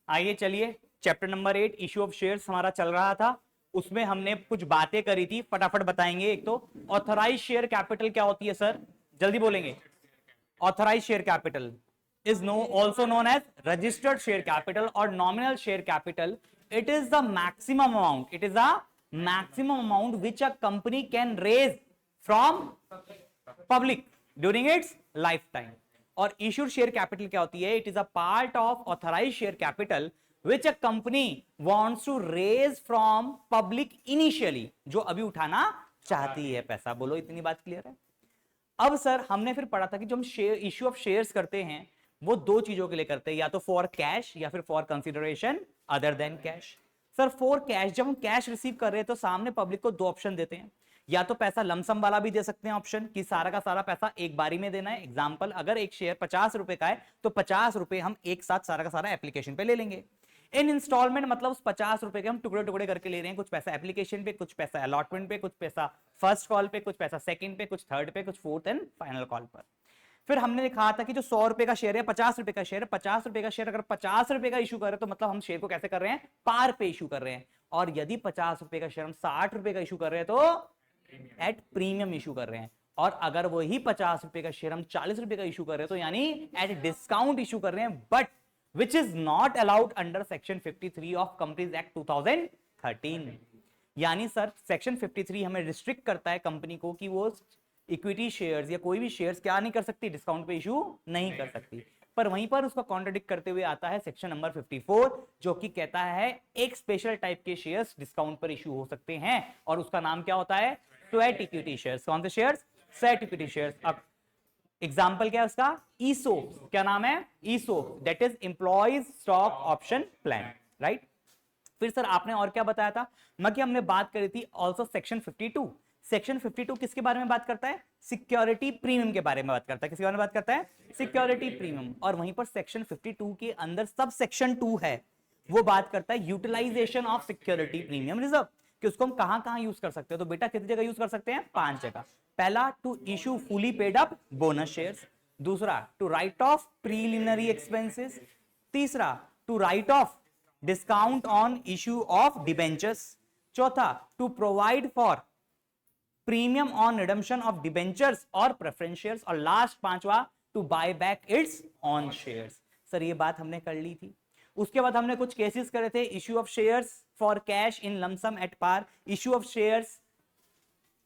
आइए चलिए, chapter number 8 issue of shares हमारा चल रहा था, उसमें हमने कुछ बातें करी थी, फटाफट बताएंगे। एक तो ऑथराइज शेयर कैपिटल क्या होती है सर, जल्दी बोलेंगे। Authorise share capital is also known as registered share capital or nominal share capital. It is the maximum amount. It is the maximum amount which a company can raise from public during its lifetime. और issued share capital क्या होती है? It is a part of authorized share capital which a company wants to raise from public initially. जो अभी उठाना चाहती है पैसा। बोलो, इतनी बात क्लियर है? अब सर हमने फिर पढ़ा था कि जो हम शेयर इश्यू ऑफ शेयर्स करते हैं वो दो चीजों के लिए करते हैं, या तो फॉर कैश या फिर for consideration other than cash. Sir for cash, जब हम कैश रिसीव कर रहे हैं तो सामने पब्लिक को दो ऑप्शन देते हैं, या तो पैसा लमसम वाला भी दे सकते हैं ऑप्शन कि सारा का सारा पैसा एक बारी में देना है। एग्जांपल, अगर एक शेयर 50 रुपए का है तो 50 रुपए हम एक साथ सारा का सारा एप्लीकेशन पे ले लेंगे। इन इंस्टॉलमेंट मतलब उस 50 रुपए के हम टुकड़े टुकड़े करके ले रहे हैं, कुछ पैसा एप्लीकेशन पे, कुछ पैसा अलॉटमेंट पे, कुछ पैसा फर्स्ट कॉल पे, कुछ पैसा सेकंड पे, कुछ थर्ड पे, कुछ फोर्थ एंड फाइनल कॉल पर। फिर हमने लिखा था कि जो 100 रुपए का शेयर है, 50 रुपए का शेयर है, 50 रुपए का शेयर अगर 50 रुपए का इशू कर रहे हैं तो मतलब हम शेयर को कैसे कर रहे हैं, पार पे इशू कर रहे हैं। और यदि 50 रुपए का शेयर हम 60 रुपए का इशू कर रहे हैं तो एट प्रीमियम इशू कर रहे हैं। और अगर वही 50 रुपए का शेयर हम 40 रुपए का इशू कर रहे हैं तो यानी एट डिस्काउंट इशू कर रहे हैं, but which is not allowed under section 53 of Companies Act 2013। यानी सर सेक्शन 53 हमें रिस्ट्रिक्ट करता है कंपनी को कि वो इक्विटी शेयर्स या कोई भी शेयर्स क्या नहीं कर सकती, डिस्काउंट पे इशू नहीं कर सकती। पर वहीं पर उसका कॉन्ट्रडिक्ट करते हुए आता है सेक्शन नंबर 54, जो कि कहता है एक स्पेशल टाइप के शेयर्स डिस्काउंट पर इशू हो सकते हैं, और उसका नाम क्या होता है, स्वेट इक्विटी शेयर्स। कौन से शेयर्स, स्वेट इक्विटी शेयर्स। अब एग्जाम्पल क्या है उसका, ईसो, क्या नाम है, ESO, that is employees stock option plan, right. फिर सर आपने और क्या बताया था, कि हमने बात करी थी ऑल्सो सेक्शन 52। सेक्शन 52 किसके बारे में बात करता है, सिक्योरिटी प्रीमियम के बारे में बात करता है। किसके बारे में बात करता है, सिक्योरिटी प्रीमियम। और वहीं पर सेक्शन 52 के अंदर सब सेक्शन 2 है, वो बात करता है utilisation of security premium reserve, कि उसको हम कहां कहां यूज कर सकते हो। तो बेटा कितनी जगह यूज कर सकते हैं, 5 जगह। पहला, to issue fully paid up bonus shares. दूसरा, to write off preliminary expenses. तीसरा, to write off discount on issue of debentures. चौथा, to provide for premium on redemption of debentures और प्रेफरेंस शेयर्स। और लास्ट पांचवा, to buy back its own shares. Sir ये बात हमने कर ली थी। उसके बाद हमने कुछ केसेस करे थे, issue of shares for cash in lump sum at par, issue of shares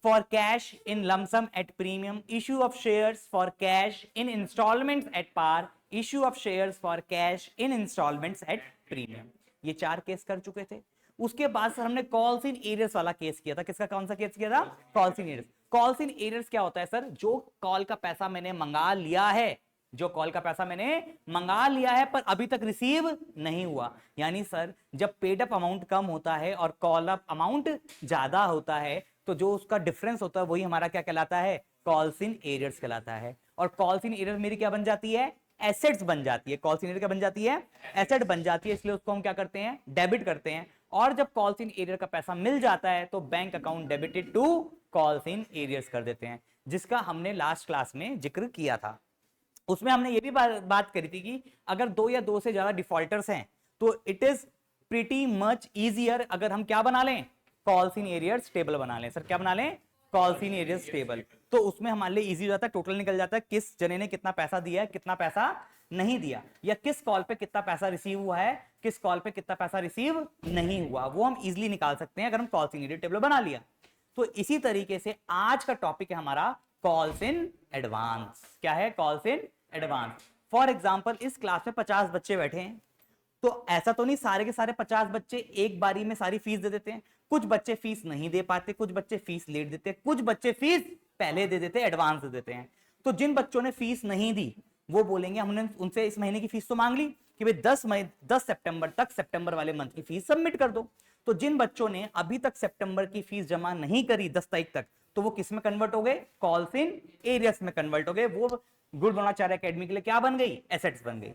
for cash in lump sum at premium, issue of shares for cash in installments at par, issue of shares for cash in installments at premium। ये 4 case कर चुके थे। उसके बाद sir हमने calls in arrears वाला case किया था। किसका, कौन सा केस किया था, calls in arrears. Calls in arrears क्या होता है सर, जो कॉल का पैसा मैंने मंगा लिया है, जो कॉल का पैसा मैंने मंगा लिया है पर अभी तक रिसीव नहीं हुआ। यानी सर जब पेड अप अमाउंट कम होता है और कॉल अप अमाउंट ज्यादा होता है तो जो उसका डिफरेंस होता है वही हमारा क्या कहलाता है, कॉल्स इन एरियर्स कहलाता है। और कॉल्स इन एरियर मेरी क्या बन जाती है, एसेट्स बन जाती है। कॉल्स इन एरियर क्या बन जाती है, एसेट बन जाती है, इसलिए उसको हम क्या करते हैं, डेबिट करते हैं। और जब कॉल्स इन एरियर का पैसा मिल जाता है तो bank account debited to calls in arrears कर देते हैं, जिसका हमने लास्ट क्लास में जिक्र किया था। उसमें हमने ये भी बात करी थी कि अगर 2 या 2 से ज्यादा डिफॉल्टर्स हैं तो it is pretty much easier अगर हम क्या बना लें, कॉल्स इन एरियर्स टेबल बना लें। सर क्या बना लें, कॉल्स इन एरियर्स टेबल। तो उसमें हमारे लिए इजी हो जाता है, टोटल निकल जाता है किस जने ने कितना पैसा दिया है, कितना पैसा नहीं दिया, या किस कॉल पे कितना पैसा रिसीव हुआ है, किस कॉल पे कितना पैसा रिसीव नहीं हुआ, वो हम इजिली निकाल सकते हैं अगर हम कॉल्स इन एरियर टेबल बना लिया। तो इसी तरीके से आज का टॉपिक है हमारा कॉल्स इन एडवांस। क्या है, calls in advance. For example इस क्लास में 50 बच्चे बैठे हैं, तो ऐसा तो नहीं सारे के सारे 50 बच्चे एक बारी में सारी फीस दे देते हैं। कुछ बच्चे फीस नहीं दे पाते, कुछ बच्चे फीस लेट देते हैं, कुछ बच्चे फीस पहले दे देते हैं, एडवांस दे देते हैं। तो जिन बच्चों ने फीस नहीं दी वो बोलेंगे हमने उनसे इस महीने की फीस तो मांग ली कि भाई 10 सितंबर तक सितंबर वाले मंथ की फीस सबमिट कर दो। तो जिन बच्चों ने अभी तक सितंबर की फीस जमा नहीं करी 10 तारीख तक, तो वो किस में कन्वर्ट हो गए, कॉल्स इन एरियर्स में कन्वर्ट हो गए। वो गुड द्रोणाचार्य एकेडमी के लिए क्या बन गई, एसेट्स बन गई।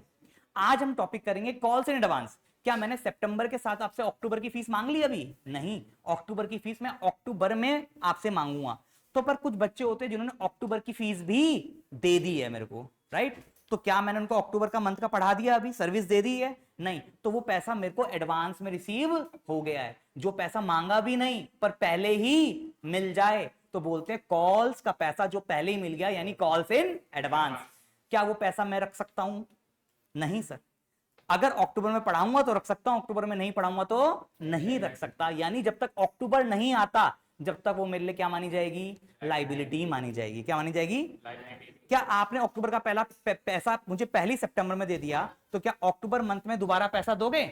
आज हम टॉपिक करेंगे कॉल्स इन एडवांस। क्या मैंने सितंबर के साथ आपसे अक्टूबर की फीस मांग ली अभी नहीं, अक्टूबर की फीस मैं अक्टूबर में आपसे मांगूंगा। तो पर कुछ बच्चे होते हैं जिन्होंने अक्टूबर की फीस भी दे दी है मेरे को, राइट। तो क्या मैंने उनको अक्टूबर का मंथ का पढ़ा दिया, अभी सर्विस दे दी है? नहीं। तो वो पैसा मेरे को एडवांस में रिसीव हो गया है। जो पैसा मांगा भी नहीं पर पहले ही मिल जाए तो बोलते हैं कॉल्स का पैसा जो पहले ही मिल गया, यानी कॉल्स इन एडवांस। क्या वो पैसा मैं रख सकता हूं? नहीं सर। अगर अक्टूबर में पढ़ाऊंगा तो रख सकता हूं, अक्टूबर में नहीं पढ़ाऊंगा तो नहीं रख सकता। यानी जब तक अक्टूबर नहीं आता, जब तक वो मेरे लिए क्या मानी जाएगी? लाइबिलिटी मानी जाएगी। क्या मानी जाएगी? क्या आपने अक्टूबर का पहला पैसा मुझे पहली सितंबर में दे दिया, तो क्या अक्टूबर मंथ में दोबारा पैसा दोगे?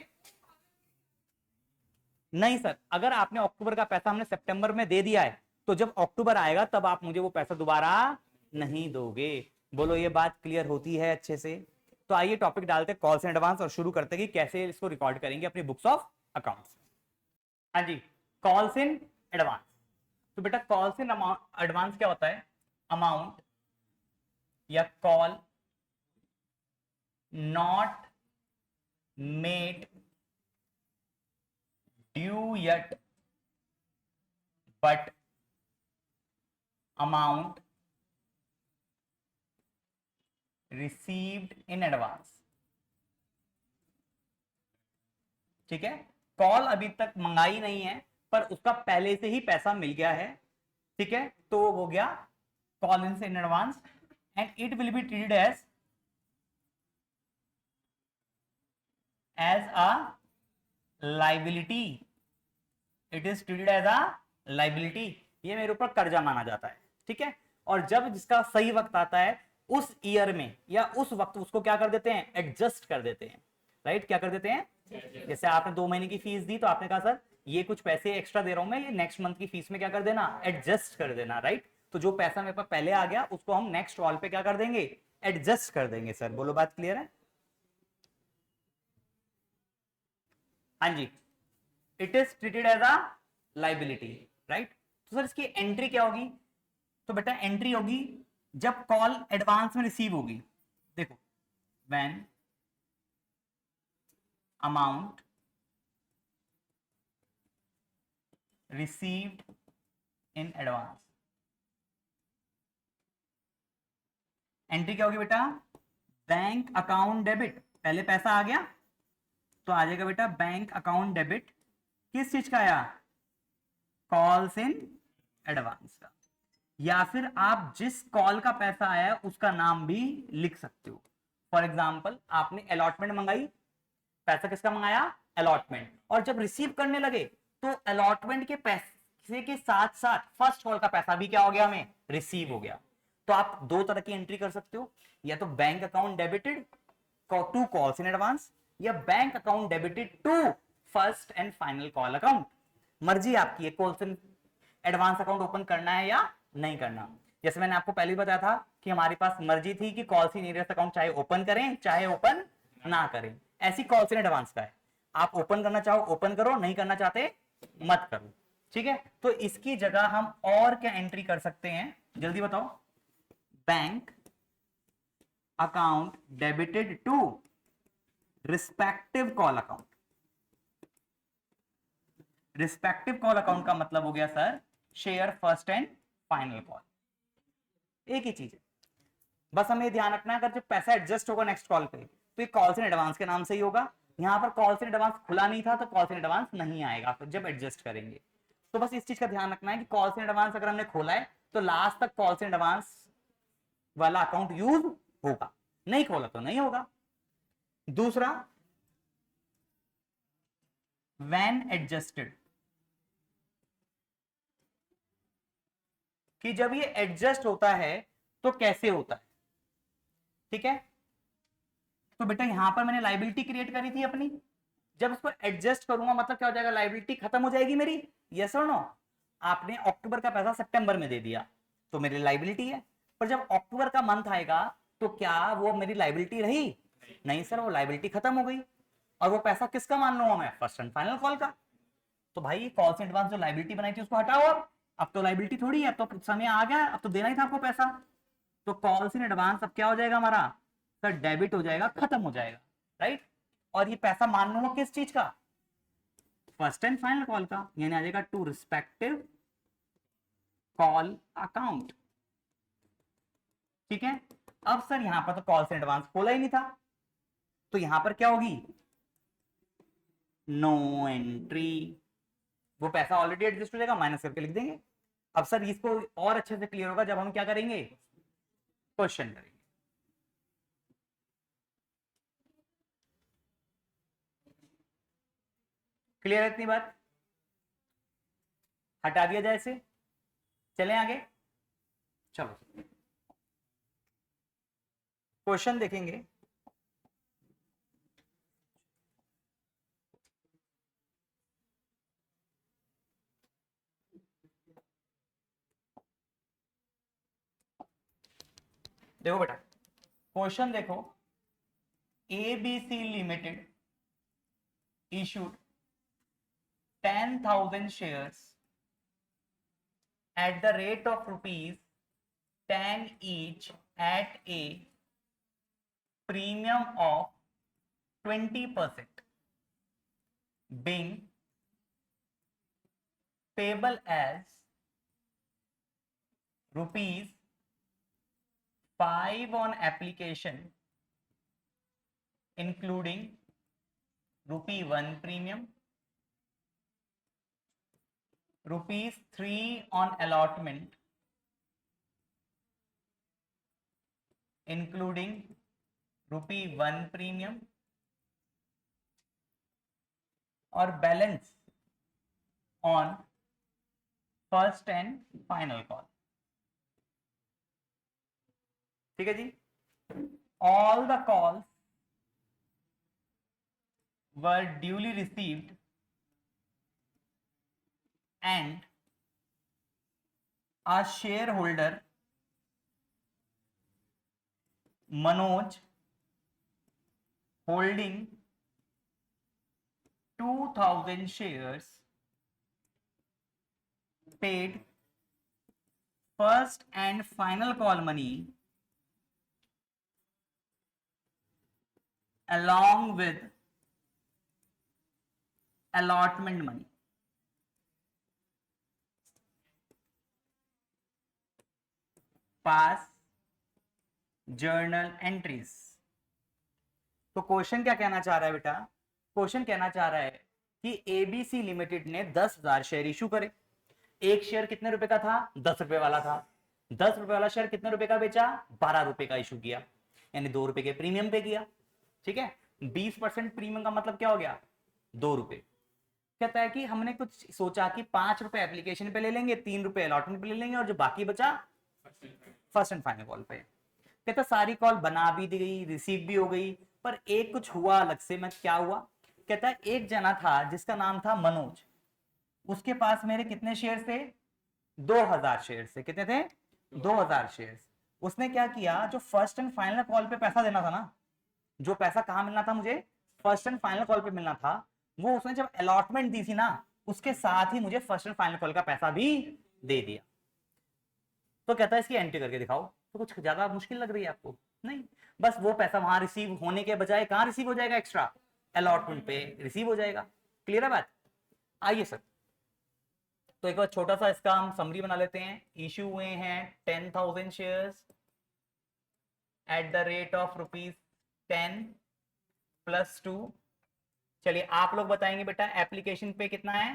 नहीं सर। अगर आपने अक्टूबर का पैसा हमने सितंबर में दे दिया है, तो जब अक्टूबर आएगा तब आप मुझे वो पैसा दोबारा नहीं दोगे। बोलो ये बात क्लियर होती है अच्छे से? तो आइए टॉपिक डालते हैं कॉल्स इन एडवांस और शुरू करते हैं कि कैसे इसको रिकॉर्ड करेंगे अपनी बुक्स ऑफ अकाउंट्स। हाँ जी, कॉल्स इन एडवांस। तो बेटा कॉल्स इन एडवांस क्या होता है? अमाउंट या call not made due yet but amount received in advance. ठीक है, कॉल अभी तक मंगाई नहीं है पर उसका पहले से ही पैसा मिल गया है। ठीक है, तो वो हो गया call in advance and it will be treated as a liability. It is treated as a liability. ये मेरे ऊपर कर्जा माना जाता है। ठीक है, और जब जिसका सही वक्त आता है उस ईयर में या उस वक्त उसको क्या कर देते हैं? एडजस्ट कर देते हैं। राइट, क्या कर देते हैं? जैसे आपने 2 महीने की फीस दी तो आपने कहा सर ये कुछ पैसे एक्स्ट्रा दे रहा हूं मैं, ये नेक्स्ट मंथ की फीस में क्या कर देना? एडजस्ट कर देना। राइट, तो जो पैसा मेरे पास पहले आ गया उसको हम नेक्स्ट कॉल पे क्या कर देंगे? एडजस्ट कर देंगे। सर बोलो बात क्लियर है? हाँ जी, it is treated as a liability. Right, तो सर इसकी एंट्री क्या होगी? तो बेटा एंट्री होगी जब कॉल एडवांस में रिसीव होगी। देखो, when amount received in advance. Entry क्या होगी बेटा? Bank account debit. पहले पैसा आ गया तो आ जाएगा बेटा बैंक अकाउंट डेबिट। किस चीज का आया? कॉल्स इन एडवांस का। या फिर आप जिस कॉल का पैसा आया है उसका नाम भी लिख सकते हो। फॉर एग्जाम्पल आपने अलॉटमेंट मंगाई, पैसा किसका मंगाया? अलॉटमेंट। और जब रिसीव करने लगे तो अलॉटमेंट के पैसे के साथ साथ फर्स्ट कॉल का पैसा भी क्या हो गया? हमें रिसीव हो गया। तो आप दो तरह की एंट्री कर सकते हो, या तो bank account debited to calls in advance, या bank account debited to first and final call account. मर्जी आपकी है calls in advance account open करना है या नहीं करना। जैसे मैंने आपको पहले बताया था कि हमारे पास मर्जी थी कि कॉल्स इन एरियस अकाउंट चाहे ओपन करें चाहे ओपन ना करें। ऐसी कॉल्स इन एडवांस का है, आप ओपन करना चाहो ओपन करो, नहीं करना चाहते मत करो। ठीक है, तो इसकी जगह हम और क्या एंट्री कर सकते हैं? जल्दी बताओ। Bank account debited to respective call account. Respective call account का मतलब हो गया sir share first and final call. एक ही चीज है, बस हमें ध्यान रखना है अगर जब पैसा एडजस्ट होगा नेक्स्ट कॉल पे तो ये कॉल्स इन एडवांस के नाम से ही होगा। यहां पर कॉल्स इन एडवांस खुला नहीं था तो कॉल्स इन एडवांस नहीं आएगा फिर जब एडजस्ट करेंगे। तो बस इस चीज का ध्यान रखना है कि कॉल्स इन एडवांस अगर हमने खोला है तो लास्ट तक कॉल्स इन एडवांस वाला अकाउंट यूज होगा, नहीं खोला तो नहीं होगा। दूसरा, व्हेन एडजस्टेड, कि जब ये एडजस्ट होता है तो कैसे होता है। ठीक है, तो बेटा यहां पर मैंने लाइबिलिटी क्रिएट करी थी अपनी, जब इसको एडजस्ट करूंगा मतलब क्या हो जाएगा? लाइबिलिटी खत्म हो जाएगी मेरी। यस और नो? आपने अक्टूबर का पैसा सितंबर में दे दिया तो मेरी लाइबिलिटी है, पर जब अक्टूबर का मंथ आएगा तो क्या वो मेरी लाइबिलिटी रही? नहीं सर, वो लाइबिलिटी खत्म हो गई। और वो पैसा किसका मान लूंगा मैं? फर्स्ट एंड फाइनल कॉल का। तो भाई कॉल्स एडवांस जो लाइबिलिटी बनाई थी उसको हटाओ। अब तो लाइबिलिटी थोड़ी है, अब तो समय आ गया, अब तो देना ही था आपको पैसा। तो कॉल्स इन एडवांस अब क्या हो जाएगा हमारा? सर डेबिट हो जाएगा, खत्म हो जाएगा। राइट, और ये पैसा मान लूंगा किस चीज का? फर्स्ट एंड फाइनल कॉल का, यानी आ जाएगा टू रिस्पेक्टिव कॉल अकाउंट। ठीक है, अब सर यहां पर तो कॉल्स इन एडवांस खोला ही नहीं था, तो यहां पर क्या होगी, नो एंट्री, वो पैसा ऑलरेडी एडजस्ट हो जाएगा, माइनस करके लिख देंगे। अब सर इसको और अच्छे से क्लियर होगा जब हम क्या करेंगे, क्वेश्चन करेंगे। क्लियर है इतनी बात, हटा दिया जाए इसे, चलें आगे। चलो क्वेश्चन देखेंगे। देखो बेटा क्वेश्चन देखो, ABC limited issued 10,000 shares at the rate of rupees 10 each at a premium of 20%, being payable as rupees 5 on application, including ₹1 premium, ₹3 on allotment, including ₹1 premium, और balance on first and final call. ठीक है जी, all the calls were duly received and a shareholder Manoj holding 2,000 shares paid first and final call money along with allotment money। Pass journal entries. तो question क्या कहना चाह रहा है बेटा, क्वेश्चन कहना चाह रहा है कि ABC लिमिटेड ने 10,000 शेयर इशू करे। एक शेयर कितने रुपए का था, 10 रुपए वाला था। 10 रुपए वाला शेयर कितने रुपए का बेचा, 12 रुपए का इशू किया, यानी 2 रुपए के प्रीमियम पे किया। ठीक है, 20% प्रीमियम का मतलब क्या हो गया, 2 रुपए। कहता है कि हमने कुछ सोचा कि 5 रुपए एप्लीकेशन पे ले लेंगे, 3 रुपए अलॉटमेंट पे ले लेंगे, और जो बाकी बचा फर्स्ट एंड फाइनल कॉल पे। कहता सारी कॉल बना भी दी गई, रिसीव भी हो गई, पर एक कुछ हुआ अलग से। मैं क्या हुआ, कहता है एक जना था जिसका नाम था मनोज, उसके पास मेरे कितने शेयर थे, 2,000 शेयर थे। कितने थे, 2,000 शेयर। उसने क्या किया, जो फर्स्ट एंड फाइनल कॉल पे पैसा देना था ना, जो पैसा कहां मिलना था मुझे, फर्स्ट एंड फाइनल कॉल पे मिलना था, वो उसने जब अलॉटमेंट दी थी ना, उसके साथ ही मुझे फर्स्ट एंड फाइनल कॉल का पैसा भी दे दिया। तो कहता है इसकी एंट्री करके दिखाओ। तो कुछ ज्यादा मुश्किल लग रही है आपको, नहीं, बस वो पैसा वहां रिसीव होने के बजाय कहां रिसीव हो जाएगा, एक्स्ट्रा अलॉटमेंट पे रिसीव हो जाएगा। क्लियर है बात। आइए सर, तो एक बार छोटा सा इसका हम समरी बना लेते हैं। इश्यू हुए हैं 10,000 shares at the rate of ₹10 + 2। चलिए आप लोग बताएंगे बेटा, एप्लीकेशन पे कितना है,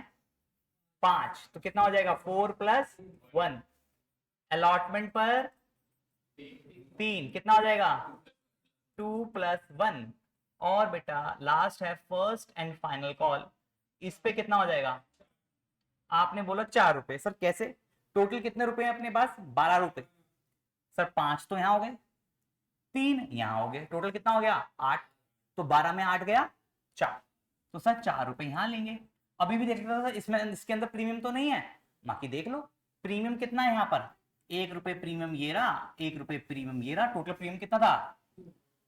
5, तो कितना हो जाएगा, 4 + 1। अलॉटमेंट पर 3, कितना हो जाएगा, 2 + 1। और बेटा लास्ट है फर्स्ट एंड फाइनल कॉल, इस पे कितना हो जाएगा, आपने बोला 4 रुपए। सर कैसे, टोटल कितने रुपए हैं अपने पास, 12 रुपए। सर 5 तो यहां हो गए, 3 यहां हो गए, टोटल कितना हो गया, 8। तो 12 में 8 गया 4, तो सर 4 रुपए यहां लेंगे। अभी भी देख रहा था इसमें, इसके अंदर प्रीमियम तो नहीं है, बाकी देख लो प्रीमियम कितना है यहाँ पर, 1 रुपए प्रीमियम ये रहा, 1 रुपए प्रीमियम ये रहा, टोटल प्रीमियम कितना था,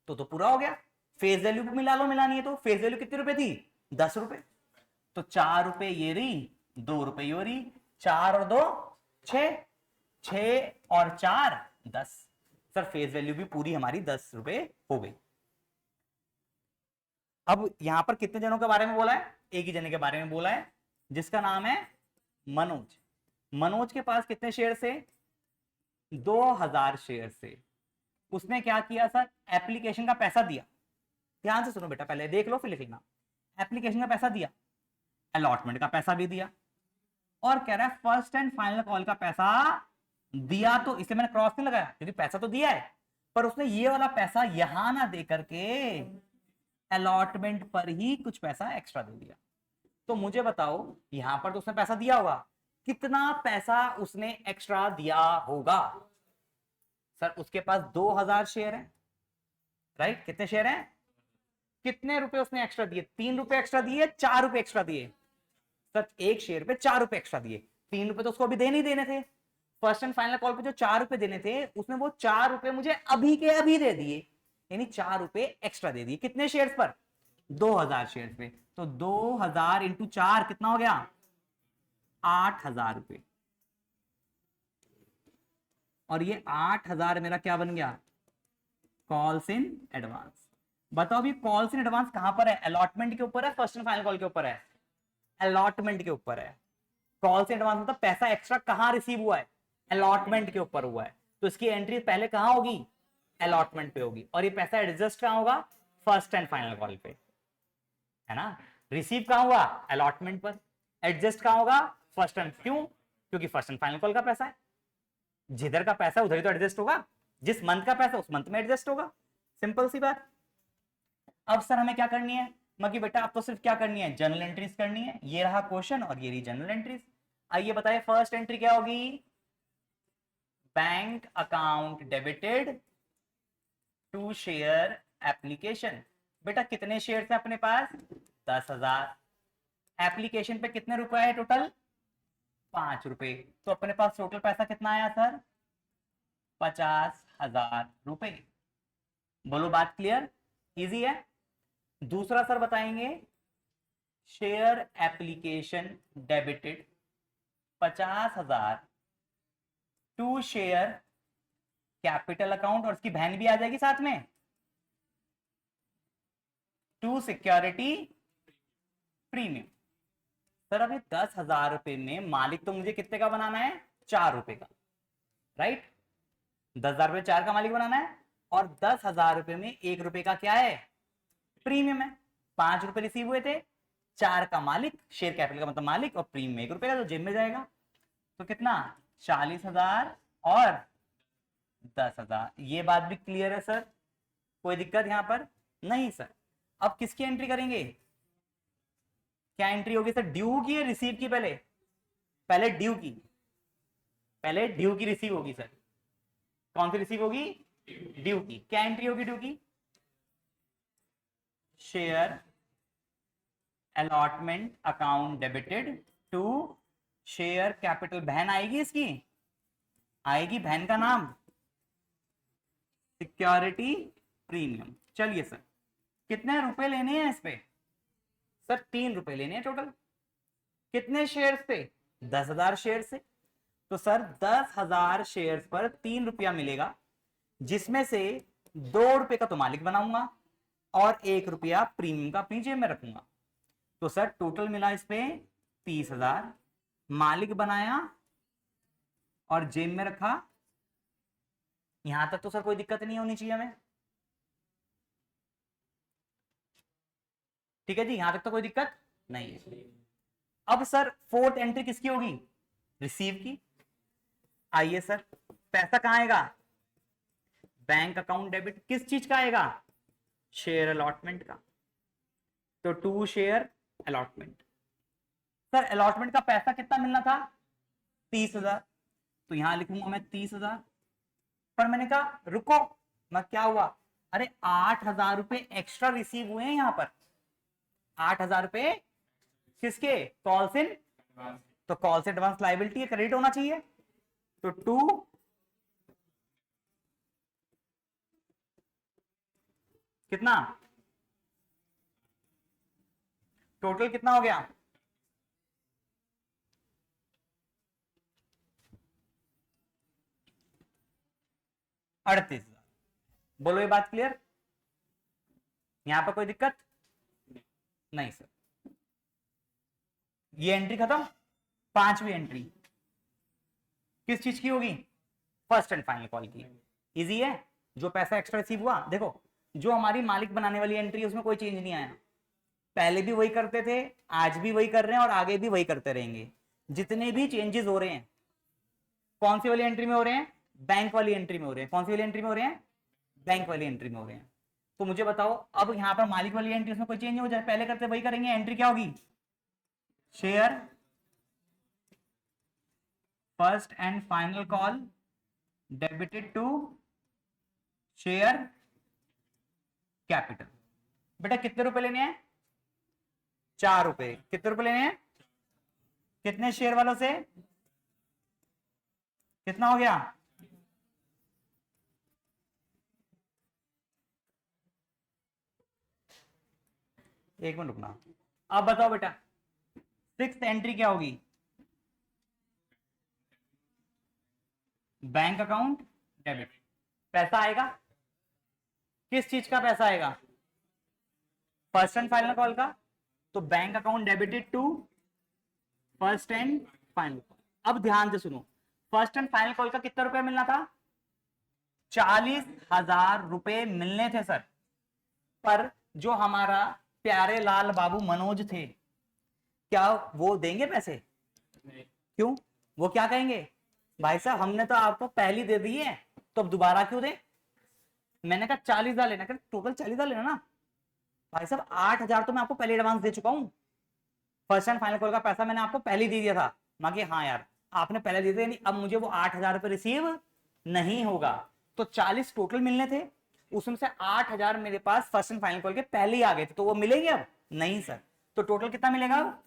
तो पूरा हो गया। फेस वैल्यू भी मिला लो, मिलानी है तो फेस वैल्यू कितने रुपए थी, 10 रुपए। तो 4 रुपए ये रही, 2 रुपए ये रही, 4 और 2 6, 6 और 4 10। सर फेस वैल्यू भी पूरी हमारी 10 रुपए हो गई। अब यहां पर कितने जनों के बारे में बोला है, एक ही जने के बारे में बोला है, जिसका नाम है मनोज। मनोज के पास कितने शेयर से, 2,000 शेयर से। उसने क्या किया सर, एप्लीकेशन का पैसा दिया। ध्यान से सुनो बेटा, पहले देख लो फिर लिख लेना। एप्लीकेशन का पैसा दिया, अलॉटमेंट का पैसा भी दिया, और कह रहा है फर्स्ट एंड फाइनल कॉल का पैसा दिया। तो इसे मैंने क्रॉस नहीं लगाया क्योंकि पैसा तो दिया है, पर उसने ये वाला पैसा यहां ना दे करके अलॉटमेंट पर ही कुछ पैसा एक्स्ट्रा दे दिया। तो मुझे बताओ, यहां पर तो उसने पैसा दिया होगा, कितना पैसा उसने एक्स्ट्रा दिया होगा? सर उसके पास 2000 शेयर है, राइट? कितने शेयर हैं? कितने रुपए उसने एक्स्ट्रा दिए? 3 रुपए एक्स्ट्रा दिए, 4 रुपए एक्स्ट्रा दिए? सर एक शेयर पे 4 रुपए एक्स्ट्रा दिए, 3 रुपए तो उसको अभी देने ही देने थे। फर्स्ट एंड फाइनल कॉल पे जो 4 रुपए देने थे, उसने वो 4 रुपए मुझे अभी के अभी दे दिए, यानी 4 रुपए एक्स्ट्रा दे दिए। कितने शेयर्स पर? 2000 शेयर्स पे। तो 2000 इंटू 4 कितना हो गया? 8000 रुपए। और ये 8000 मेरा क्या बन गया? Calls in advance. बताओ अभी कॉल्स इन एडवांस कहां पर है? अलॉटमेंट के ऊपर है, फर्स्ट एंड फाइनल कॉल के ऊपर है? अलॉटमेंट के ऊपर है। कॉल्स इन एडवांस मतलब पैसा एक्स्ट्रा कहां रिसीव हुआ है? अलॉटमेंट के ऊपर हुआ है। तो इसकी एंट्री पहले कहां होगी? अलॉटमेंट पे होगी। और ये पैसा एडजस्ट कहां होगा? फर्स्ट एंड फाइनल कॉल पे, है ना? रिसीव कहां हुआ? अलॉटमेंट पर। एडजस्ट कहां होगा? First and. क्यों? क्योंकि फर्स्ट एंड फाइनल कॉल का पैसा है, जिधर का पैसा उधर ही तो एडजस्ट होगा, जिस मंथ का पैसा उस मंथ में एडजस्ट होगा। सिंपल सी बात। अब सर हमें क्या करनी है? मगी बेटा अब तो सिर्फ क्या करनी है? जर्नल एंट्रीज करनी है। ये रहा क्वेश्चन और ये रही जर्नल एंट्रीज। आइए बताइए फर्स्ट एंट्री क्या होगी? Bank account debited to share application. बेटा कितने शेयर है अपने पास? 10,000। एप्लीकेशन पे कितने रुपए है टोटल? 5 रुपए। तो अपने पास टोटल पैसा कितना आया सर? 50,000 रुपए। बोलो बात क्लियर? इजी है। दूसरा सर बताएंगे, share application debited 50,000 to share capital account, और उसकी बहन भी आ जाएगी साथ में, टू सिक्योरिटी प्रीमियम। सर अभी 10,000 रुपए में मालिक तो मुझे कितने का बनाना है? 4 रुपए का, राइट? 10,000 रुपए 4 का मालिक बनाना है, और 10,000 रुपए में 1 रुपए का क्या है? प्रीमियम है। 5 रुपए रिसीव हुए थे, 4 का मालिक, शेयर कैपिटल का मतलब मालिक, और प्रीमियम 1 रुपए का तो जेब में जाएगा। तो कितना? 40,000 और 10,000। ये बात भी क्लियर है सर? कोई दिक्कत यहां पर? नहीं सर। अब किसकी एंट्री करेंगे? क्या एंट्री होगी सर? ड्यू की या रिसीव की? पहले पहले ड्यू की, पहले ड्यू की रिसीव होगी सर। कौन सी रिसीव होगी? ड्यू की। क्या एंट्री होगी ड्यू की? Share allotment account debited to share capital. बहन आएगी इसकी, आएगी बहन का नाम सिक्योरिटी प्रीमियम। चलिए सर कितने रुपए लेने हैं इस पे? सर 3 रुपए लेने हैं टोटल। कितने शेयर पे? 10,000 शेयर से। तो सर 10,000 शेयर पर 3 रुपया मिलेगा, जिसमें से 2 रुपए का तो मालिक बनाऊंगा और 1 रुपया प्रीमियम का अपनी जेब में रखूंगा। तो सर टोटल मिला इस पे 30,000, मालिक बनाया और जेब में रखा। यहां तक तो सर कोई दिक्कत नहीं होनी चाहिए हमें, ठीक है जी? यहां तक तो कोई दिक्कत नहीं है। अब सर फोर्थ एंट्री किसकी होगी? रिसीव की। आइए सर, पैसा कहां आएगा? Bank account debit. किस चीज का आएगा? शेयर अलॉटमेंट का। तो to share allotment. Sir allotment का पैसा कितना मिलना था? 30,000। तो यहां लिखूंगा मैं 30,000। पर मैंने कहा रुको, मैं क्या हुआ? अरे 8,000 रुपए एक्स्ट्रा रिसीव हुए हैं यहां पर। 8,000 रुपए किसके? Calls in. तो कॉल्स एडवांस लाइबिलिटी क्रेडिट होना चाहिए। तो टू कितना? टोटल कितना हो गया? $38,000। बोलो ये बात क्लियर? यहां पर कोई दिक्कत नहीं सर। ये एंट्री खत्म। पांचवी एंट्री किस चीज की होगी? फर्स्ट एंड फाइनल कॉल की। इजी है। जो पैसा एक्स्ट्रा रिसीव हुआ, देखो जो हमारी मालिक बनाने वाली एंट्री है उसमें कोई चेंज नहीं आया, पहले भी वही करते थे, आज भी वही कर रहे हैं और आगे भी वही करते रहेंगे। जितने भी चेंजेस हो रहे हैं कौन सी वाली एंट्री में हो रहे हैं, बैंक वाली एंट्री में हो रहे हैं। कौन सी वाली एंट्री में हो रहे हैं, बैंक वाली एंट्री में हो रहे हैं। तो मुझे बताओ अब यहां पर मालिक वाली एंट्री उसमें कोई चेंज हो जाए, पहले करते वही करेंगे, एंट्री क्या होगी, share first and final call debited to share capital. बेटा कितने रुपए लेने हैं, 4 रुपए। कितने रुपए लेने हैं, कितने शेयर वालों से, कितना हो गया, एक मिनट रुकना। अब बताओ बेटा सिक्स्थ एंट्री क्या होगी, बैंक अकाउंट डेबिट। पैसा आएगा, किस चीज का पैसा आएगा, फर्स्ट एंड फाइनल कॉल का। तो bank account debited to first and final call. अब ध्यान से सुनो, फर्स्ट एंड फाइनल कॉल का कितना रुपया मिलना था, 40,000 रुपए मिलने थे सर। पर जो हमारा प्यारे लाल बाबू मनोज थे, क्या वो देंगे पैसे, क्यों, वो क्या कहेंगे, भाई साहब हमने तो आपको पहली दे दी है तो अब दोबारा क्यों दे। मैंने कहा 40,000 लेना, टोटल 40,000 लेना ना भाई साहब, 8,000 तो मैं आपको पहले एडवांस दे चुका हूं, फर्स्ट एंड फाइनल कॉल का पैसा मैंने आपको पहले दे दिया था। मैं कि हाँ यार आपने पहले दे दिया, नहीं अब मुझे वो 8,000 रुपए रिसीव नहीं होगा। तो 40 टोटल मिलने थे, उसमें से 8,000 मेरे पास फर्स्ट एंड फाइनल कॉल के पहले ही आ गए थे, तो वो मिलेंगे अब नहीं सर। तो टोटल कितना मिलेगा अब,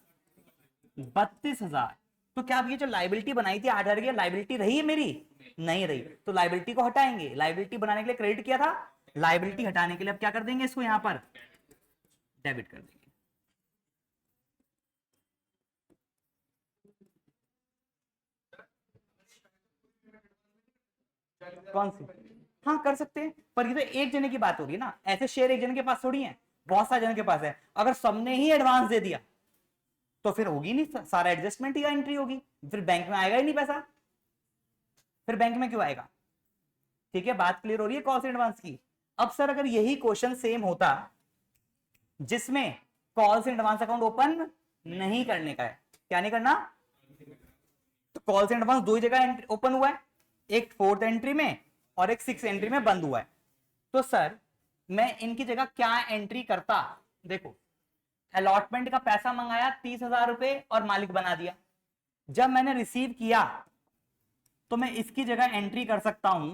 32,000। तो क्या अब ये जो लाइबिलिटी बनाई थी 8,000 की, लाइबिलिटी रही है मेरी, नहीं रही। तो लाइबिलिटी को हटाएंगे, लाइबिलिटी बनाने के लिए क्रेडिट किया था, लाइबिलिटी हटाने के लिए अब क्या कर देंगे, इसको यहां पर डेबिट कर देंगे। कौन सी, हाँ कर सकते हैं, पर ये तो एक जने की बात हो रही है ना, ऐसे शेयर एक जने के पास थोड़ी है, बहुत सारे जने के पास है। अगर सबने ही एडवांस दे दिया तो फिर होगी नहीं, सारा एडजस्टमेंट ही एंट्री होगी, फिर बैंक में आएगा ही नहीं पैसा, फिर बैंक में क्यों आएगा। ठीक है, बात क्लियर हो रही है कॉल्स एडवांस की। अब सर अगर यही क्वेश्चन सेम होता जिसमें कॉल्स एडवांस अकाउंट ओपन नहीं करने का है, क्या नहीं करना, तो कॉल्स एडवांस दो ही जगह ओपन हुआ है, एक 4th एंट्री में और एक 6th एंट्री में बंद हुआ है। तो सर मैं इनकी जगह क्या एंट्री करता, देखो अलॉटमेंट का पैसा मंगाया 30,000 रुपए और मालिक बना दिया, जब मैंने रिसीव किया तो मैं इसकी जगह एंट्री कर सकता हूं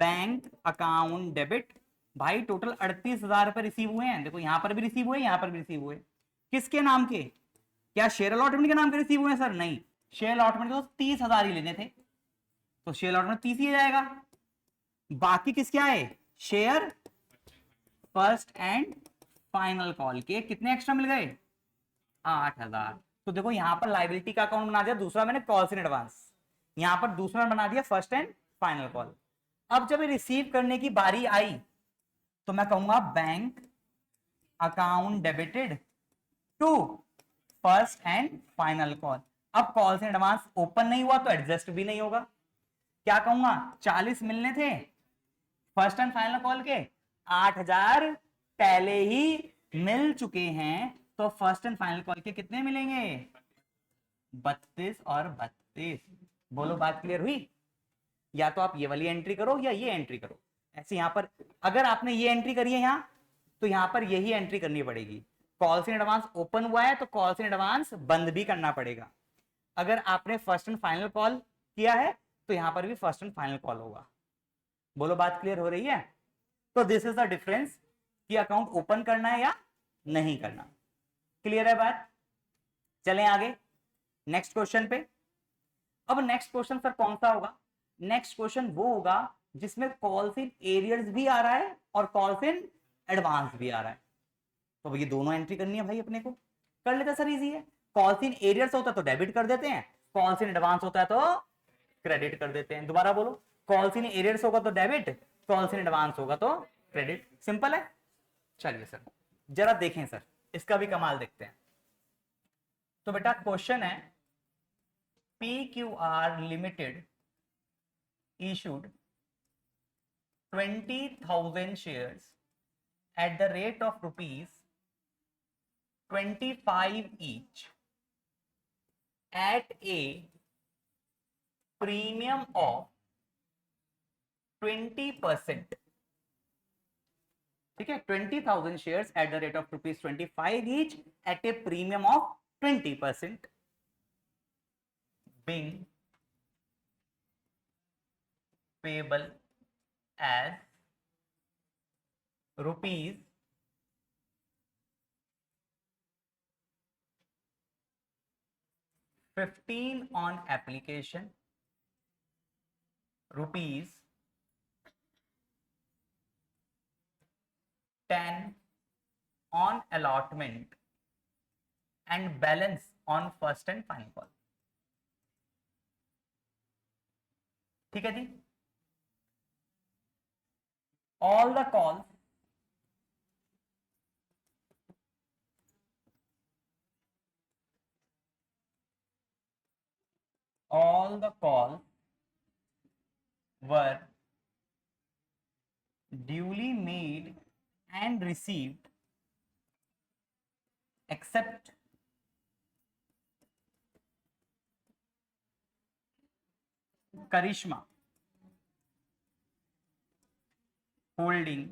बैंक अकाउंट डेबिट। भाई टोटल 38,000 रुपए रिसीव हुए हैं, देखो यहां पर भी रिसीव हुए, यहां पर भी रिसीव हुए, किसके नाम के, क्या शेयर अलॉटमेंट के नाम के रिसीव हुए सर, नहीं, शेयर अलॉटमेंट के तो 30,000 ही लेने थे, तो शेयर अलॉटमेंट 30 ही जाएगा। बाकी किसके आए, share first and final call के कितने एक्स्ट्रा मिल गए, 8,000। तो देखो यहां पर लाइबिलिटी का अकाउंट बना दिया दूसरा मैंने, कॉल्स इन एडवांस, यहां पर दूसरा बना दिया फर्स्ट एंड फाइनल कॉल। अब जब रिसीव करने की बारी आई तो मैं कहूंगा bank account debited to first and final call. अब कॉल्स इन एडवांस ओपन नहीं हुआ तो एडजस्ट भी नहीं होगा, क्या कहूंगा 40 मिलने थे फर्स्ट एंड फाइनल कॉल के, 8,000 पहले ही मिल चुके हैं, तो फर्स्ट एंड फाइनल कॉल के कितने मिलेंगे, 32 और 32। बोलो बात क्लियर हुई, या तो आप ये वाली एंट्री करो या ये एंट्री करो। ऐसे यहां पर अगर आपने ये एंट्री करी है यहां, तो यहां पर यही एंट्री करनी पड़ेगी। कॉल्स इन एडवांस ओपन हुआ है तो कॉल्स इन एडवांस बंद भी करना पड़ेगा। अगर आपने फर्स्ट एंड फाइनल कॉल किया है तो यहां पर भी फर्स्ट एंड फाइनल कॉल होगा। बोलो बात क्लियर हो रही है। तो दिस इज द डिफरेंस कि अकाउंट ओपन करना है या नहीं करना। क्लियर है बात, चलें आगे नेक्स्ट क्वेश्चन पे। अब नेक्स्ट क्वेश्चन सर कौन सा होगा, नेक्स्ट क्वेश्चन वो होगा जिसमें कॉल्स इन एरियर्स भी आ रहा है और कॉल्स इन एडवांस भी आ रहा है। तो ये दोनों एंट्री करनी है भाई, अपने को कर लेते सर, इजी है। कॉल्स इन एरियर्स होता है तो डेबिट कर देते हैं, कॉल्स इन एडवांस होता है तो क्रेडिट कर देते हैं। दोबारा बोलो, कॉल्स इन एरियर्स होगा तो डेबिट, कॉल्स इन एडवांस होगा तो क्रेडिट, सिंपल है। चलिए सर जरा देखें सर, इसका भी कमाल देखते हैं। तो बेटा क्वेश्चन है PQR limited issued 20,000 shares at the rate of rupees 25 each at a premium of 20%. ठीक है, 20,000 shares at the rate of rupees 25 each at a premium of 20%, being payable as rupees 15 on application, rupees 10 on allotment and balance on first and final call. ठीक है जी, all the calls were duly made and received except Karishma holding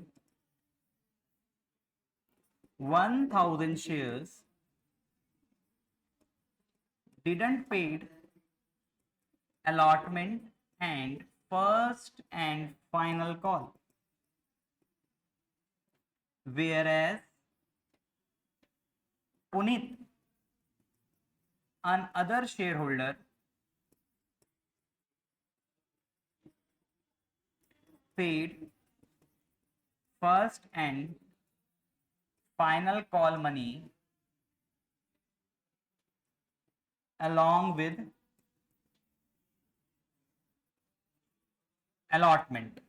1,000 shares didn't paid allotment and first and final call, whereas Puneet, another shareholder, paid first and final call money along with allotment.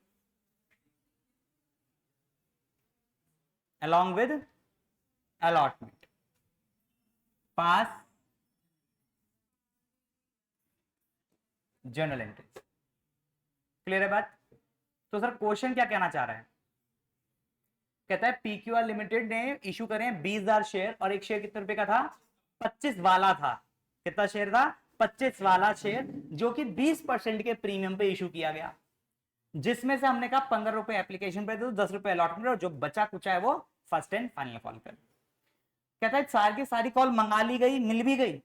Pass journal entries. Clear है बात? तो sir question क्या कहना चाह रहा है? कहता है पीक्यूआर लिमिटेड ने इशू करे 20,000 शेयर और एक शेयर कितने रुपए का था? 25 वाला था। कितना शेयर था? 25 वाला शेयर, जो कि 20% के प्रीमियम पे इशू किया गया, जिसमें से हमने कहा 15 रुपए एप्लीकेशन पे दो, 10 रुपए अलॉटमेंट, और जो बचा कुचा है वो फर्स्ट एंड फाइनल कॉल कर। कहता है सारी की सारी कॉल मंगा ली गई, मिल भी गई,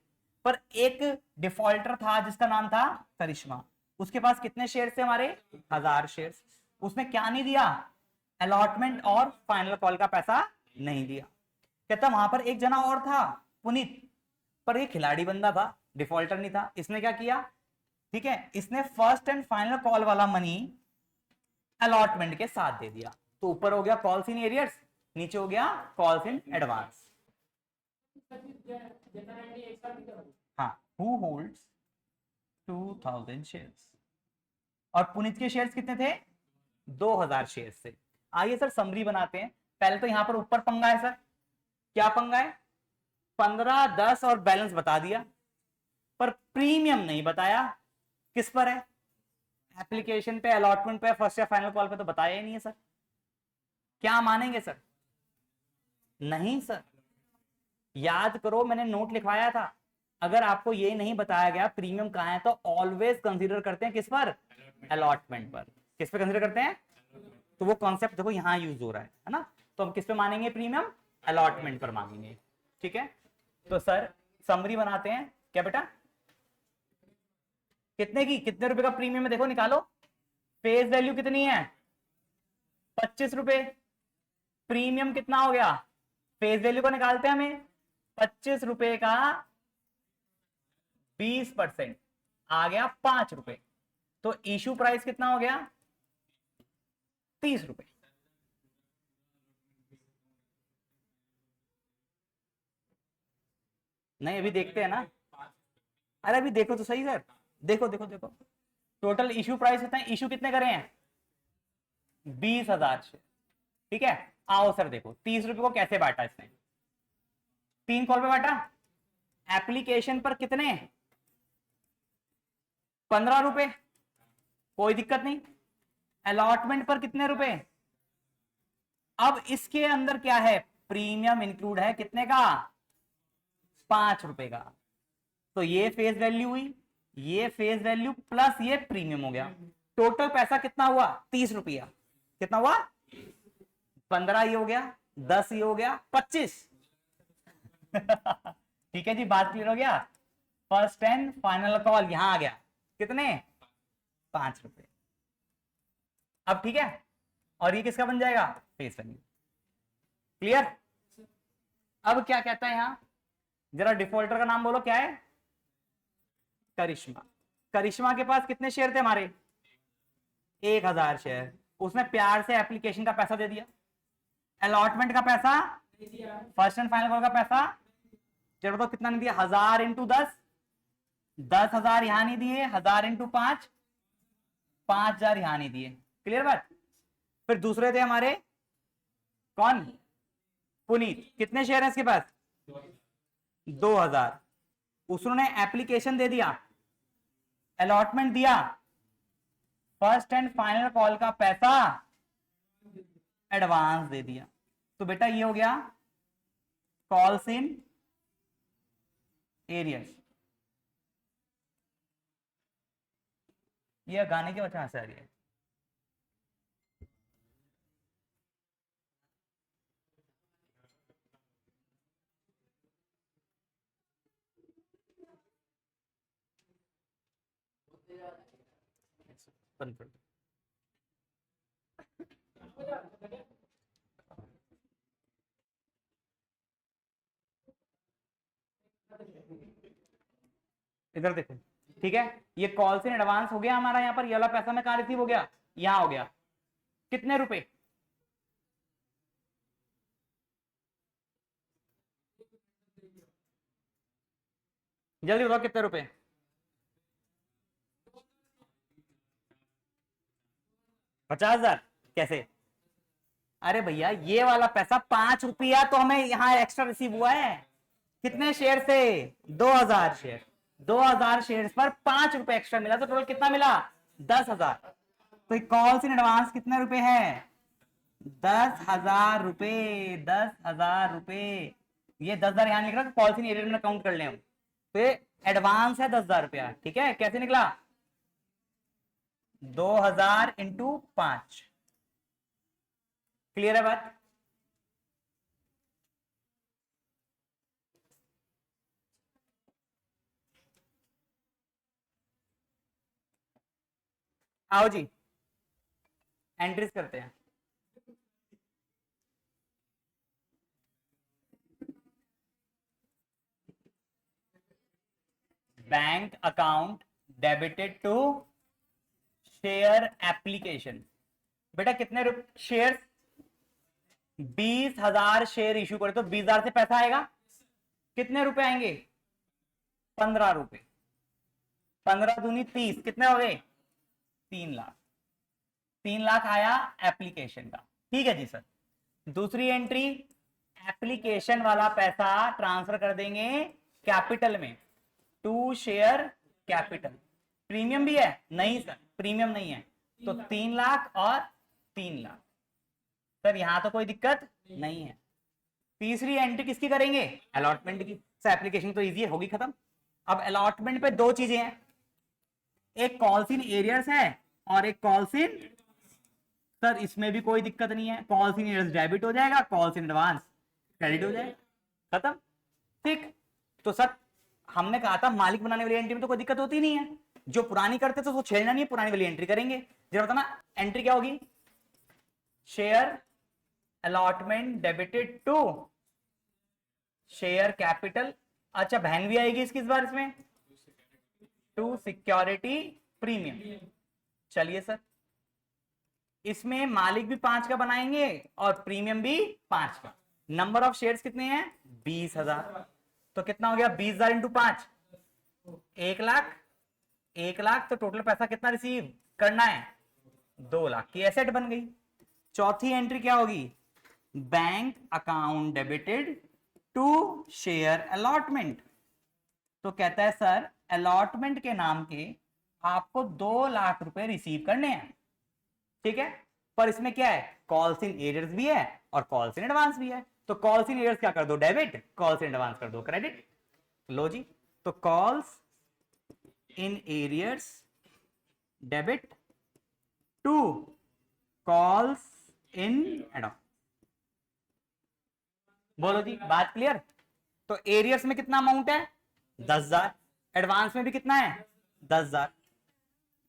पर एक डिफॉल्टर था जिसका नाम था करिश्मा। उसके पास कितने शेयर थे? हमारे 1000 शेयर। उसने क्या नहीं दिया? अलॉटमेंट और फाइनल कॉल का पैसा नहीं दिया। कहता वहां पर एक जना और था, पुनीत, पर ये खिलाड़ी बंदा था, डिफॉल्टर नहीं था। इसने क्या किया? ठीक है, इसने फर्स्ट एंड फाइनल कॉल वाला मनी अलॉटमेंट के साथ दे दिया। तो ऊपर हो गया कॉल्स इन एरियर्स, नीचे हो गया कॉल्स इन एडवांस। हाँ, हु होल्ड्स 2000 शेयर्स, और पुनीत के शेयर्स कितने थे? 2000 शेयर्स से। आइए सर समरी बनाते हैं। पहले तो यहां पर ऊपर पंगा है सर। क्या पंगा है? 15, 10 और बैलेंस बता दिया, पर प्रीमियम नहीं बताया। किस पर है? एप्लीकेशन पे, अलॉटमेंट पे, फर्स्ट या फाइनल कॉल पे तो बताया ही नहीं है सर। क्या मानेंगे सर? नहीं सर, याद करो मैंने नोट लिखवाया था, अगर आपको ये नहीं बताया गया प्रीमियम कहां है, तो ऑलवेज कंसीडर करते हैं किस पर? अलॉटमेंट पर। किस पे कंसीडर करते हैं? तो वो कॉन्सेप्ट देखो यहां यूज हो रहा है ना। तो हम किस पे मानेंगे प्रीमियम? अलॉटमेंट पर मांगेंगे। ठीक है, तो सर समरी बनाते हैं। क्या बेटा? कितने की, कितने रुपए का प्रीमियम है? देखो निकालो। फेस वैल्यू कितनी है? 25 रुपए। प्रीमियम कितना हो गया? फेस वैल्यू को निकालते हैं हमें। 25 रुपए का 20% आ गया 5 रुपए। तो इशू प्राइस कितना हो गया? 30 रुपए। नहीं अभी देखते हैं ना। अरे अभी देखो तो सही सर, देखो देखो देखो, टोटल इशू प्राइस कितना है? इशू कितने करे हैं? 20,000 शेयर। ठीक है, आओ सर देखो 30 रुपए को कैसे बांटा इसने? 3 कॉल पे बांटा। एप्लीकेशन पर कितने? 15 रुपए, कोई दिक्कत नहीं। अलॉटमेंट पर कितने रुपए? अब इसके अंदर क्या है? प्रीमियम इंक्लूड है, कितने का? 5 रुपए का। तो ये फेस वैल्यू हुई, ये फेस वैल्यू प्लस ये प्रीमियम हो गया। टोटल पैसा कितना हुआ? 30 रुपया। कितना हुआ? 15 ये हो गया, 10 ये हो गया, 25। ठीक है जी, बात क्लियर हो गया। फर्स्ट एंड फाइनल कॉल यहां आ गया, कितने? 5 रुपए। अब ठीक है, और ये किसका बन जाएगा? Face value. क्लियर? अब क्या कहता है यहां, जरा डिफॉल्टर का नाम बोलो, क्या है? करिश्मा। करिश्मा के पास कितने शेयर थे हमारे? 1000 शेयर। उसने प्यार से एप्लीकेशन का पैसा दे दिया, अलॉटमेंट का पैसा, फर्स्ट एंड फाइनल कॉल का पैसा, चलो तो कितना नहीं दिया? 1000 इंटू 10, 10,000 यहां नहीं दिए, 1000 इंटू 5, 5000 यहां नहीं दिए। क्लियर बात? फिर दूसरे थे हमारे, कौन? पुनीत। कितने शेयर है इसके पास? 2000। उसने एप्लीकेशन दे दिया, अलॉटमेंट दिया, फर्स्ट एंड फाइनल कॉल का पैसा एडवांस दे दिया। तो बेटा ये हो गया कॉल्स इन एरियर्स। ये गाने की वजह से आ रही है। इधर देखो, ठीक है, ये कॉल से एडवांस हो गया हमारा। यहाँ पर ये वाला पैसा में कहां रिसीव हो गया? यहां हो गया। कितने रुपए? जल्दी बताओ कितने रुपए? 50,000। कैसे? अरे भैया ये वाला पैसा 5 रुपया तो हमें यहाँ एक्स्ट्रा रिसीव हुआ है। कितने शेयर से? 2000 शेयर। 2000 शेयर पर 5 रुपए एक्स्ट्रा मिला, तो टोटल कितना मिला? 10,000। तो कॉल्स इन एडवांस कितने रुपए है? 10,000 रुपए। 10,000 रुपए। ये 10,000 यहां लिख रहा है, कॉल्स इन एरियर में काउंट कर ले हम। तो एडवांस है 10,000 रुपया। ठीक है, कैसे निकला? 2000 इंटू 5। क्लियर है बात? आओ जी, एंट्रीज करते हैं। Bank account debited to share application. बेटा कितने शेयर? 20,000 शेयर इशू करे तो 20,000 से पैसा आएगा। कितने रुपए आएंगे? 15 रुपए। 15 दूनी 30, कितने हो गए? 3 लाख। 3 लाख आया एप्लीकेशन का। ठीक है जी सर। दूसरी एंट्री, एप्लीकेशन वाला पैसा ट्रांसफर कर देंगे कैपिटल में, टू शेयर कैपिटल। प्रीमियम भी है? नहीं सर, प्रीमियम नहीं है। तो 3 लाख और 3 लाख। सर यहां तो कोई दिक्कत नहीं है। तीसरी एंट्री किसकी करेंगे? अलॉटमेंट की। सर एप्लीकेशन तो इजी है, होगी खत्म। अब अलॉटमेंट पे दो चीजें हैं, एक कॉल्स इन एरियर्स है और एक कॉल्स इन। सर इसमें भी कोई दिक्कत नहीं है, कॉल्स इन एरियर्स डेबिट हो जाएगा, कॉल्स इन एडवांस क्रेडिट हो जाएगा, खत्म। ठीक। तो सर हमने कहा था मालिक बनाने वाली एंट्री में तो कोई दिक्कत होती नहीं है, जो पुरानी करते तो उसको छेड़ना नहीं है, पुरानी वाली एंट्री करेंगे। जरा बताना एंट्री क्या होगी? Share allotment debited to share capital. अच्छा बहन भी आएगी इसकी इस बार इसमें, टू सिक्योरिटी प्रीमियम। चलिए सर, इसमें मालिक भी 5 का बनाएंगे और प्रीमियम भी 5 का। नंबर ऑफ शेयर्स कितने हैं? 20,000। तो कितना हो गया? 20,000 इंटू 5, 1 लाख। 1 लाख। तो टोटल पैसा कितना रिसीव करना है? 2 लाख की एसेट बन गई। चौथी एंट्री क्या होगी? Bank account debited to share allotment. तो कहता है सर अलॉटमेंट के नाम के आपको 2 लाख रुपए रिसीव करने हैं। ठीक है, पर इसमें क्या है, कॉल्स इन एरियर्स भी है और कॉल्स इन एडवांस भी है। तो कॉल्स इन एरियर्स क्या कर दो, डेबिट, कॉल्स इन एडवांस कर दो क्रेडिट। लो जी, तो calls in arrears debit to calls in advance. बोलो जी, बात क्लियर। तो एरियर्स में कितना अमाउंट है, 10,000, एडवांस में भी कितना है, 10,000।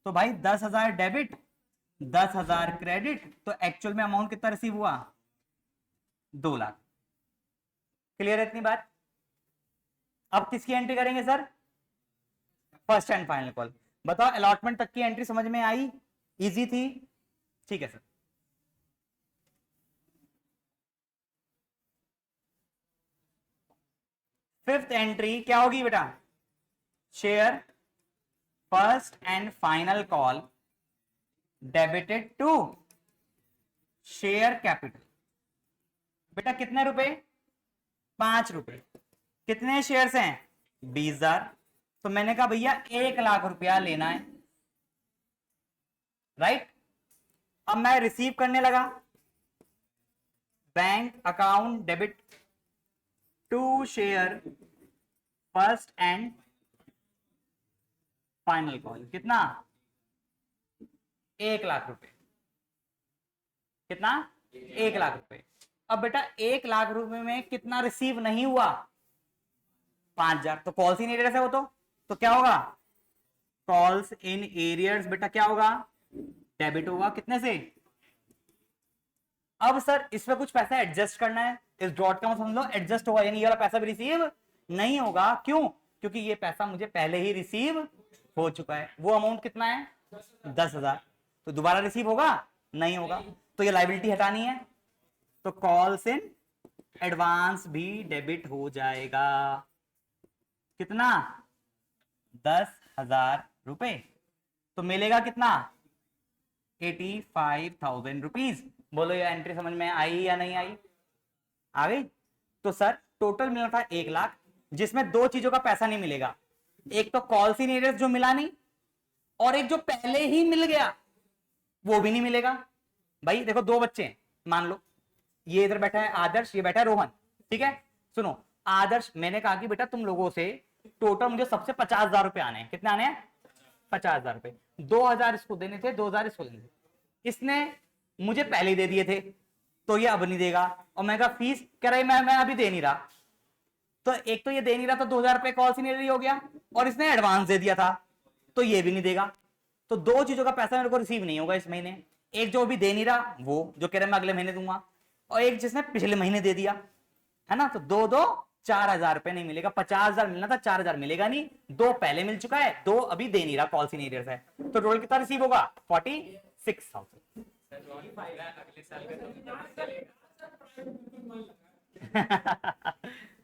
तो भाई 10,000 डेबिट, 10,000 क्रेडिट, तो एक्चुअल में अमाउंट कितना रिसीव हुआ, 2,00,000। क्लियर है इतनी बात। अब किसकी एंट्री करेंगे sir, first and final call. बताओ अलॉटमेंट तक की एंट्री समझ में आई, इजी थी, ठीक है सर। फिफ्थ एंट्री क्या होगी बेटा, share first and final call debited to share capital. बेटा कितने रुपए, 5 रुपए। कितने शेयर्स हैं, 20,000। तो मैंने कहा भैया 1,00,000 रुपया लेना है, राइट। अब मैं रिसीव करने लगा, bank account debit to share first and final call. कितना, 1,00,000 रुपए। कितना, 1,00,000 रुपए। अब बेटा 1,00,000 रुपए में कितना रिसीव नहीं हुआ, 5,000। तो कॉल्स इन एरियर्स है वो, तो क्या होगा, कॉल्स इन एरियर्स बेटा क्या होगा, डेबिट होगा कितने से। अब सर इसमें कुछ पैसा एडजस्ट करना है, इस डॉट का समझ लो एडजस्ट होगा, यानी ये वाला पैसा भी रिसीव नहीं होगा। क्यों, क्योंकि ये पैसा मुझे पहले ही रिसीव हो चुका है। वो अमाउंट कितना है, 10,000। तो दोबारा रिसीव होगा, नहीं होगा। तो ये लाइबिलिटी हटानी है, तो कॉल्स इन एडवांस भी डेबिट हो जाएगा। कितना, 10,000 रुपए। तो मिलेगा कितना, 85,000 रुपीज। बोलो ये एंट्री समझ में आई या नहीं आई, आ गई। तो सर टोटल मिला था 1,00,000, जिसमें दो चीजों का पैसा नहीं मिलेगा, एक तो कॉल्स इन एरियर्स जो मिला नहीं, और एक जो पहले ही मिल गया वो भी नहीं मिलेगा। भाई देखो दो बच्चे हैं, मान लो ये इधर बैठा है आदर्श, ये बैठा है रोहन, ठीक है। सुनो आदर्श, मैंने कहा कि बेटा तुम लोगों से टोटल मुझे सबसे 50,000 रुपए आने हैं। कितने आने हैं, 50,000 रुपए। 2,000 इसको देने थे, 2,000 इसको देने थे। इसने मुझे पहले ही दे दिए थे, तो ये अब नहीं देगा। और मैं कहा फीस कह रही मैं अभी दे नहीं रहा। तो एक तो ये दे नहीं रहा, तो 2,000 रुपए कॉल सीनियर हो गया, और इसने एडवांस दे दिया था, तो ये भी नहीं देगा। तो दो चीजों का पैसा मेरे को रिसीव नहीं होगा इस महीने। एक जो अभी दे नहीं रहा, वो जो कह रहा मैं अगले महीने दूंगा, और एक जिसने पिछले महीने दे दिया, है ना। तो दो दो 4,000 रुपए नहीं मिलेगा। 50,000 मिलना था, 4,000 मिलेगा नहीं। दो पहले मिल चुका है, दो अभी दे नहीं रहा, कॉल सीनियर है। तो टोटल कितना रिसीव होगा, 46,000।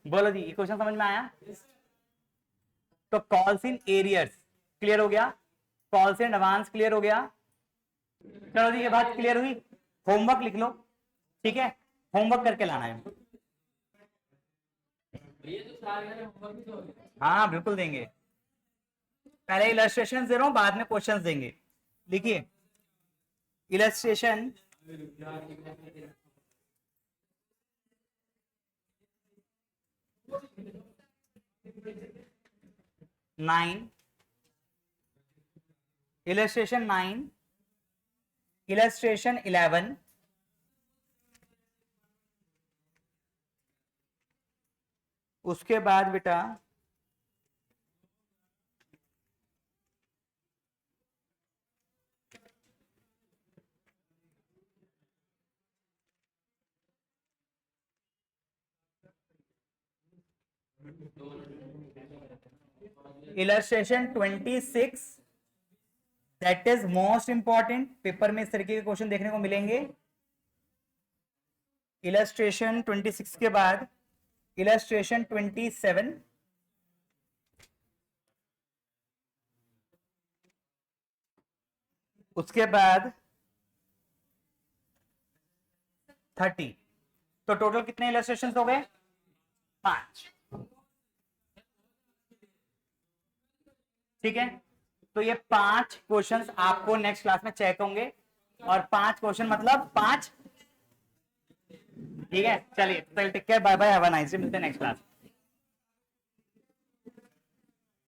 बोलो जी, ये क्वेश्चन समझ में आया। तो कॉल्स इन एरियर्स क्लियर हो गया, कॉल्स इन एडवांस क्लियर हो गया। चलो जी ये बात क्लियर हुई। होमवर्क लिख लो, ठीक है, होमवर्क करके लाना है। हाँ बिल्कुल देंगे, पहले इलस्ट्रेशन दे रहा हूं, बाद में क्वेश्चंस देंगे। लिखिए इलस्ट्रेशन नाइन, इलस्ट्रेशन 9, इलस्ट्रेशन 11, उसके बाद बेटा illustration 26, that is most important. Paper में इस तरीके के क्वेश्चन देखने को मिलेंगे। इलस्ट्रेशन 26 के बाद इलस्ट्रेशन 27, उसके बाद 30। तो टोटल कितने इलस्ट्रेशन हो गए, 5। ठीक है, तो ये 5 क्वेश्चंस आपको नेक्स्ट क्लास में चेक होंगे। और 5 क्वेश्चन मतलब 5। ठीक है, चलिए take care, bye bye, have a nice day, मिलते हैं नेक्स्ट क्लास।